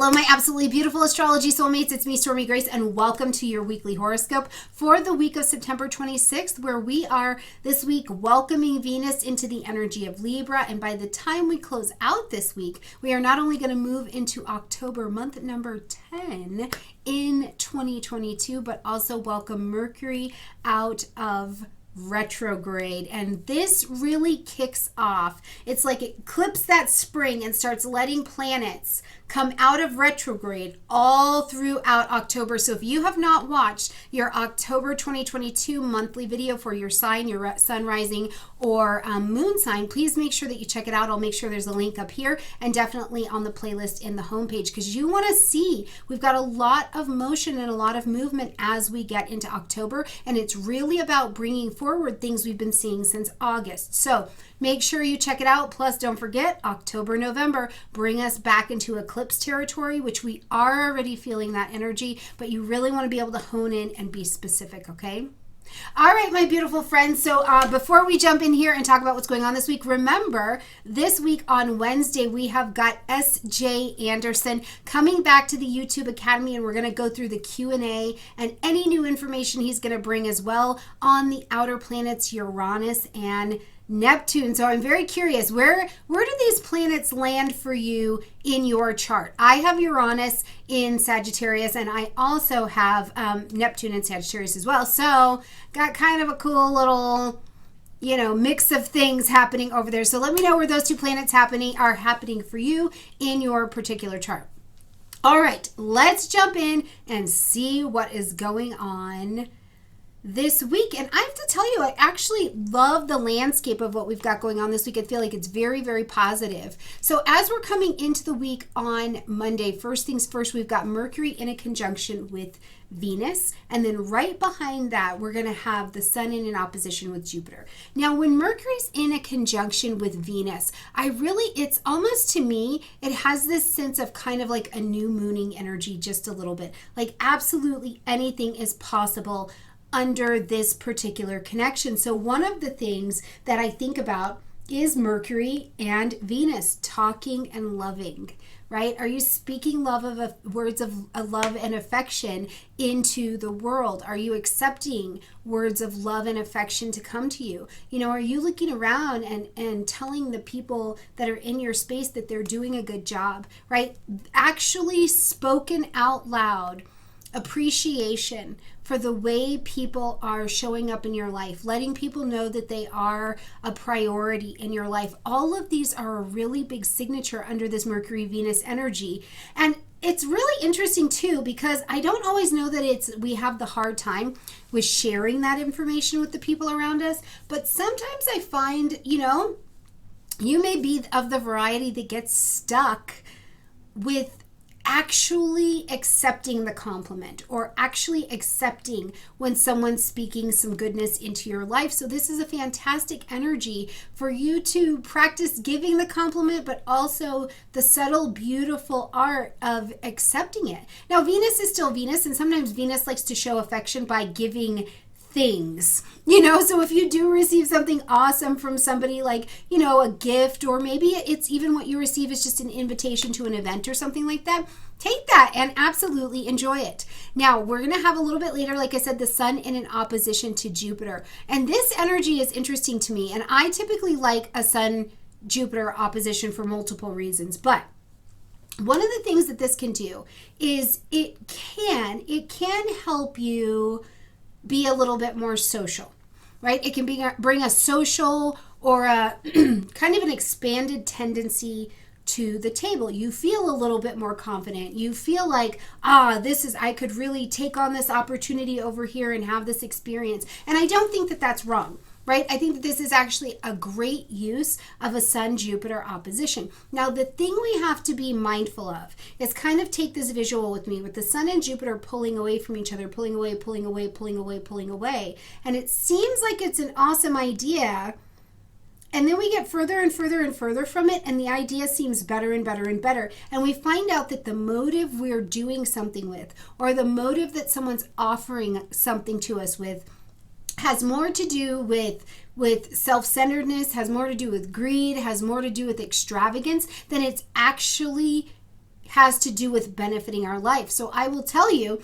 Hello, my absolutely beautiful astrology soulmates. It's me, Stormie Grace, and welcome to your weekly horoscope for the week of September 26th, where we are this week welcoming Venus into the energy of Libra. And by the time we close out this week, we are not only going to move into October, month number 10 in 2022, but also welcome Mercury out of retrograde. And this really kicks off. It's like it clips that spring and starts letting planets come out of retrograde all throughout October. So if you have not watched your October 2022 monthly video for your sign, your sun, rising, or moon sign, please make sure that you check it out. I'll make sure there's a link up here and definitely on the playlist in the homepage, because you want to see we've got a lot of motion and a lot of movement as we get into October, and it's really about bringing forward things we've been seeing since August. So make sure you check it out. Plus, don't forget, October, November bring us back into eclipse territory, which we are already feeling that energy, but you really want to be able to hone in and be specific, okay? All right, my beautiful friends. So before we jump in here and talk about what's going on this week, remember, this week on Wednesday, we have got S.J. Anderson coming back to the YouTube Academy, and we're going to go through the Q&A and any new information he's going to bring as well on the outer planets, Uranus and Neptune. So I'm very curious, where do these planets land for you in your chart? I have Uranus in Sagittarius, and I also have Neptune in Sagittarius as well. So got kind of a cool little, mix of things happening over there. So let me know where those two planets are happening for you in your particular chart. All right, let's jump in and see what is going on this week. And I have to tell you, I actually love the landscape of what we've got going on this week. I feel like it's very, very positive. So as we're coming into the week on Monday, first things first, we've got Mercury in a conjunction with Venus. And then right behind that, we're going to have the sun in an opposition with Jupiter. Now, when Mercury's in a conjunction with Venus, it's almost, to me, it has this sense of kind of like a new mooning energy, just a little bit. Like absolutely anything is possible under this particular connection. So one of the things that I think about is Mercury and Venus talking and loving, right? Are you speaking words of love and affection into the world? Are you accepting words of love and affection to come to you? Are you looking around and telling the people that are in your space that they're doing a good job, right? Actually spoken out loud appreciation for the way people are showing up in your life, letting people know that they are a priority in your life. All of these are a really big signature under this Mercury-Venus energy. And it's really interesting too, because I don't always know that we have the hard time with sharing that information with the people around us. But sometimes I find, you may be of the variety that gets stuck with actually accepting the compliment or actually accepting when someone's speaking some goodness into your life. So this is a fantastic energy for you to practice giving the compliment, but also the subtle, beautiful art of accepting it. Now, Venus is still Venus, and sometimes Venus likes to show affection by giving things, so if you do receive something awesome from somebody, like, a gift, or maybe it's even what you receive is just an invitation to an event or something like that, take that and absolutely enjoy it. Now, we're going to have a little bit later, like I said, the sun in an opposition to Jupiter. And this energy is interesting to me. And I typically like a sun-Jupiter opposition for multiple reasons. But one of the things that this can do is it can help you be a little bit more social, right? It can bring a social or a kind of an expanded tendency to the table. You feel a little bit more confident. You feel like, I could really take on this opportunity over here and have this experience. And I don't think that that's wrong, right? I think that this is actually a great use of a Sun-Jupiter opposition. Now, the thing we have to be mindful of is kind of take this visual with me, with the sun and Jupiter pulling away from each other, pulling away, pulling away, pulling away, pulling away. And it seems like it's an awesome idea. And then we get further and further and further from it, and the idea seems better and better and better. And we find out that the motive we're doing something with, or the motive that someone's offering something to us with, has more to do with self-centeredness, has more to do with greed, has more to do with extravagance than it's actually has to do with benefiting our life. So I will tell you,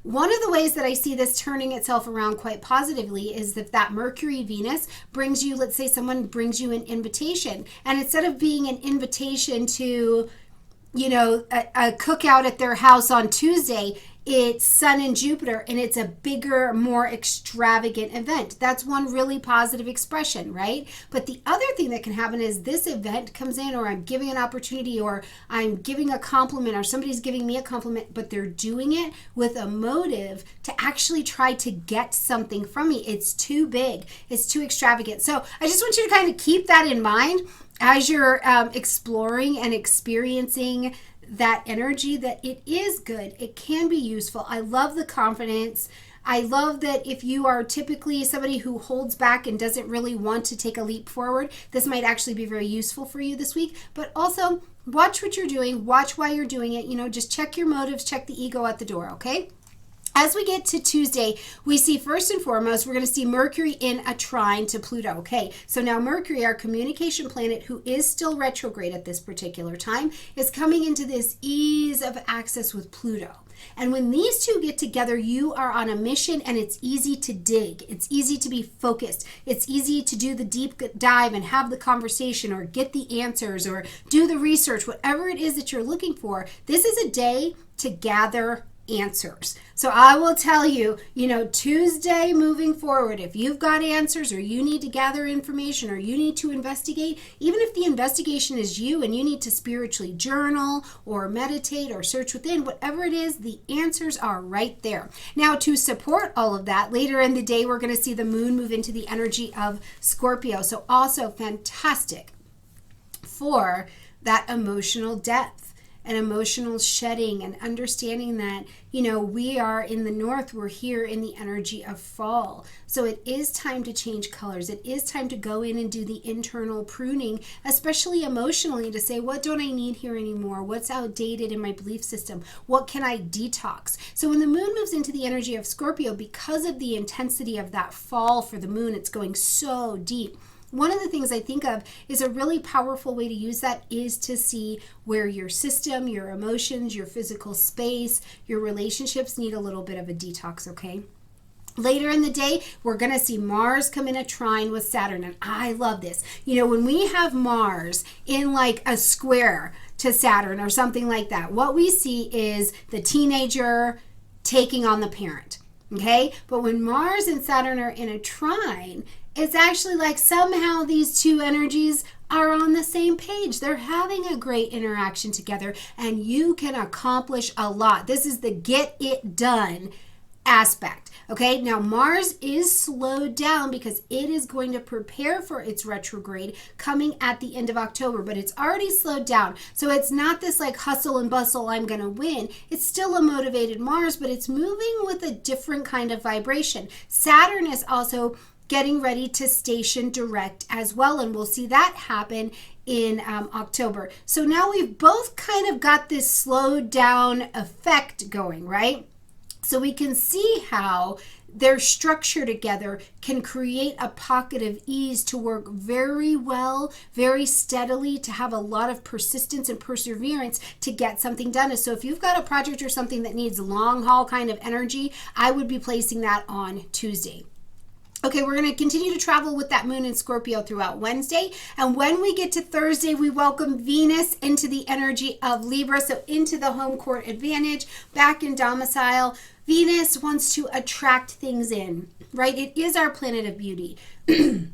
one of the ways that I see this turning itself around quite positively is if that Mercury Venus brings you, let's say someone brings you an invitation, and instead of being an invitation to, a cookout at their house on Tuesday, it's Sun and Jupiter, and it's a bigger, more extravagant event. That's one really positive expression, right? But the other thing that can happen is this event comes in, or I'm giving an opportunity, or I'm giving a compliment, or somebody's giving me a compliment, but they're doing it with a motive to actually try to get something from me. It's too big. It's too extravagant. So I just want you to kind of keep that in mind as you're exploring and experiencing that energy, that it is good. It can be useful. I love the confidence. I love that if you are typically somebody who holds back and doesn't really want to take a leap forward, this might actually be very useful for you this week. But also watch what you're doing, watch why you're doing it. Just check your motives, check the ego at the door, okay? As we get to Tuesday, we see first and foremost, we're going to see Mercury in a trine to Pluto. Okay, so now Mercury, our communication planet, who is still retrograde at this particular time, is coming into this ease of access with Pluto. And when these two get together, you are on a mission, and it's easy to dig. It's easy to be focused. It's easy to do the deep dive and have the conversation, or get the answers, or do the research, whatever it is that you're looking for. This is a day to gather answers. So I will tell you, Tuesday moving forward, if you've got answers, or you need to gather information, or you need to investigate, even if the investigation is you and you need to spiritually journal or meditate or search within, whatever it is, the answers are right there. Now, to support all of that, later in the day, we're going to see the moon move into the energy of Scorpio. So also fantastic for that emotional depth and emotional shedding, and understanding that, we are in the north, we're here in the energy of fall. So it is time to change colors. It is time to go in and do the internal pruning, especially emotionally, to say, what don't I need here anymore? What's outdated in my belief system? What can I detox? So when the moon moves into the energy of Scorpio, because of the intensity of that fall for the moon, it's going so deep. One of the things I think of is a really powerful way to use that is to see where your system, your emotions, your physical space, your relationships need a little bit of a detox, okay? Later in the day, we're going to see Mars come in a trine with Saturn, and I love this. When we have Mars in like a square to Saturn or something like that, what we see is the teenager taking on the parent, okay? But when Mars and Saturn are in a trine, it's actually like somehow these two energies are on the same page. They're having a great interaction together, and you can accomplish a lot. This is the get it done aspect. Okay, now Mars is slowed down because it is going to prepare for its retrograde coming at the end of October, but it's already slowed down. So it's not this like hustle and bustle, I'm going to win. It's still a motivated Mars, but it's moving with a different kind of vibration. Saturn is also getting ready to station direct as well, and we'll see that happen in October. So now we've both kind of got this slowed down effect going, right? So we can see how their structure together can create a pocket of ease to work very well, very steadily, to have a lot of persistence and perseverance to get something done. So if you've got a project or something that needs long haul kind of energy, I would be placing that on Tuesday. Okay, we're going to continue to travel with that moon in Scorpio throughout Wednesday. And when we get to Thursday, we welcome Venus into the energy of Libra, so into the home court advantage, back in domicile. Venus wants to attract things in, right? It is our planet of beauty. It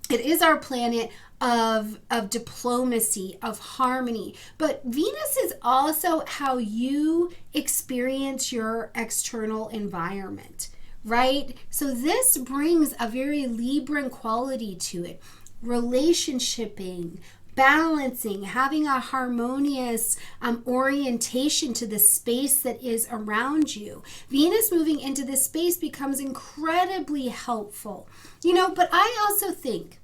is our planet of diplomacy, of harmony. But Venus is also how you experience your external environment, right? So this brings a very Libran quality to it. Relationshiping, balancing, having a harmonious orientation to the space that is around you. Venus moving into this space becomes incredibly helpful. But I also think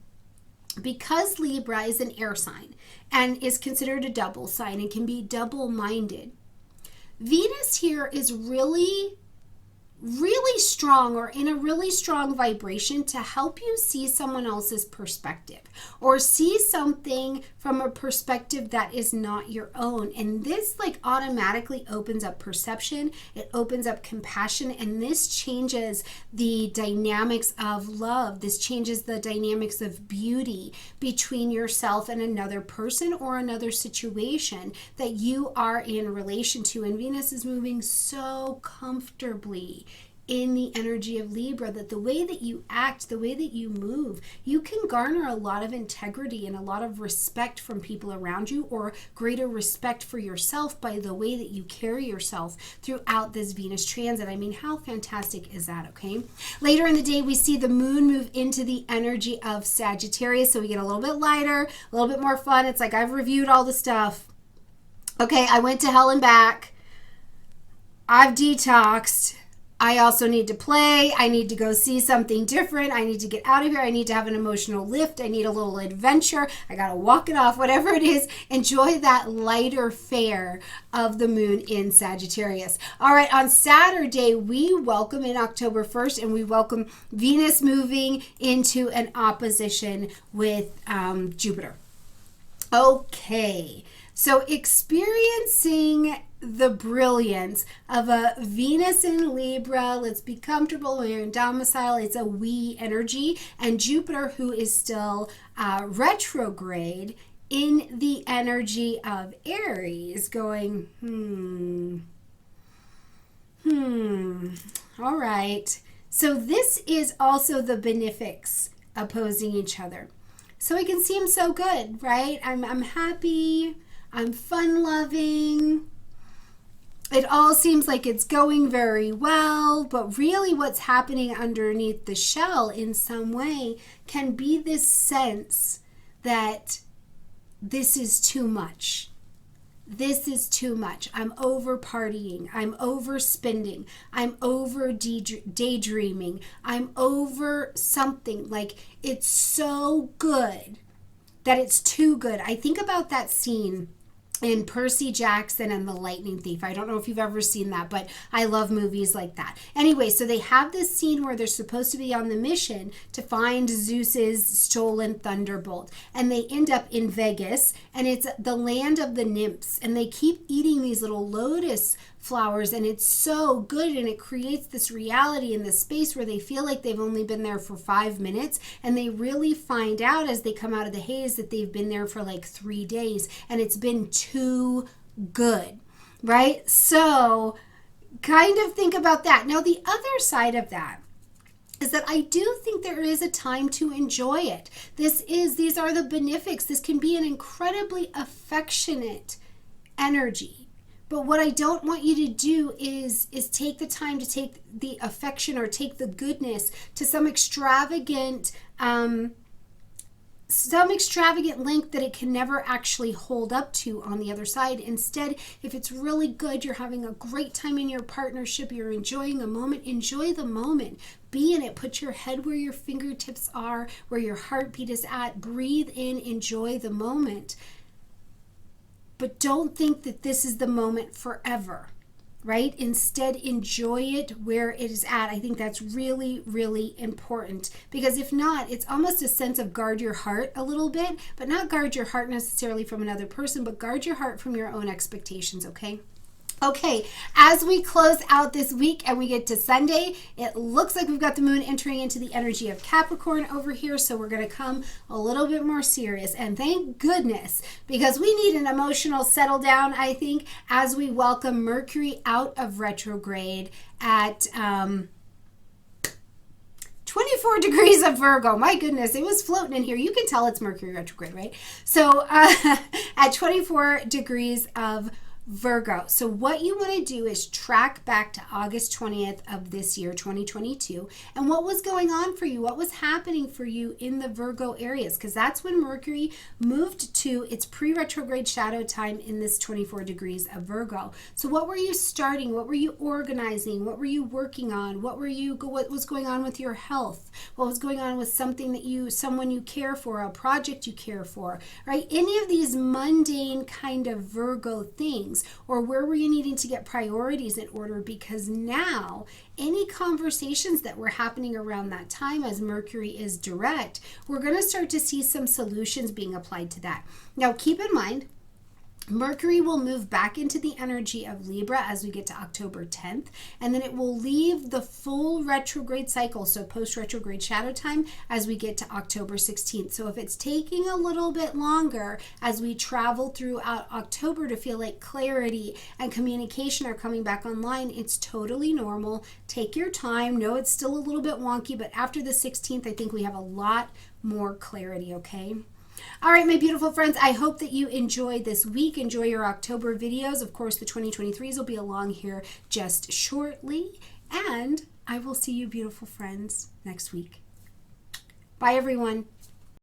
because Libra is an air sign and is considered a double sign and can be double-minded, Venus here is really really strong or in a really strong vibration to help you see someone else's perspective or see something from a perspective that is not your own. And this like automatically opens up perception, it opens up compassion, and this changes the dynamics of love. This changes the dynamics of beauty between yourself and another person or another situation that you are in relation to. And Venus is moving so comfortably in the energy of Libra that the way that you act, the way that you move, you can garner a lot of integrity and a lot of respect from people around you, or greater respect for yourself by the way that you carry yourself throughout this Venus transit. I mean, how fantastic is that, okay? Later in the day, we see the moon move into the energy of Sagittarius, so we get a little bit lighter, a little bit more fun. It's like I've reviewed all the stuff. Okay, I went to hell and back. I've detoxed. I also need to play. I need to go see something different. I need to get out of here. I need to have an emotional lift. I need a little adventure. I got to walk it off, whatever it is. Enjoy that lighter fare of the moon in Sagittarius. All right, on Saturday, we welcome in October 1st, and we welcome Venus moving into an opposition with Jupiter. Okay, so experiencing the brilliance of a Venus in Libra. Let's be comfortable. We're in domicile. It's a we energy. And Jupiter, who is still retrograde in the energy of Aries, going, All right. So this is also the benefics opposing each other. So it can seem so good, right? I'm happy. I'm fun-loving. It all seems like it's going very well, but really what's happening underneath the shell in some way can be this sense that this is too much. This is too much. I'm over partying. I'm overspending. I'm over daydreaming. I'm over something. Like it's so good that it's too good. I think about that scene in Percy Jackson and the Lightning Thief. I don't know if you've ever seen that, but I love movies like that. Anyway, so they have this scene where they're supposed to be on the mission to find Zeus's stolen thunderbolt. And they end up in Vegas, and it's the land of the nymphs. And they keep eating these little lotus flowers, and it's so good, and it creates this reality in this space where they feel like they've only been there for 5 minutes, and they really find out as they come out of the haze that they've been there for like 3 days, and it's been too good, right? So kind of think about that. Now the other side of that is that I do think there is a time to enjoy it. These are the benefics. This can be an incredibly affectionate energy. But what I don't want you to do is take the time to take the affection or take the goodness to some extravagant length that it can never actually hold up to on the other side. Instead, if it's really good, you're having a great time in your partnership, you're enjoying a moment, enjoy the moment. Be in it. Put your head where your fingertips are, where your heartbeat is at. Breathe in, enjoy the moment. But don't think that this is the moment forever, right? Instead, enjoy it where it is at. I think that's really, really important, because if not, it's almost a sense of guard your heart a little bit, but not guard your heart necessarily from another person, but guard your heart from your own expectations, okay? Okay, as we close out this week and we get to Sunday, it looks like we've got the moon entering into the energy of Capricorn over here, so we're going to come a little bit more serious. And thank goodness, because we need an emotional settle down, I think, as we welcome Mercury out of retrograde at 24 degrees of Virgo. My goodness, it was floating in here. You can tell it's Mercury retrograde, right? So at 24 degrees of Virgo. So what you want to do is track back to August 20th of this year, 2022, and what was going on for you, what was happening for you in the Virgo areas, because that's when Mercury moved to its pre-retrograde shadow time in this 24 degrees of Virgo. So what were you starting? What were you organizing? What were you working on? What was going on with your health? What was going on with someone you care for, a project you care for, right? Any of these mundane kind of Virgo things things, or where were you needing to get priorities in order? Because now any conversations that were happening around that time, as Mercury is direct, we're going to start to see some solutions being applied to that. Now keep in mind, Mercury will move back into the energy of Libra as we get to October 10th, and then it will leave the full retrograde cycle, so post-retrograde shadow time, as we get to October 16th. So if it's taking a little bit longer as we travel throughout October to feel like clarity and communication are coming back online, it's totally normal. Take your time. No, it's still a little bit wonky, but after the 16th, I think we have a lot more clarity, okay? All right, my beautiful friends, I hope that you enjoy this week. Enjoy your October videos. Of course, the 2023s will be along here just shortly. And I will see you, beautiful friends, next week. Bye, everyone.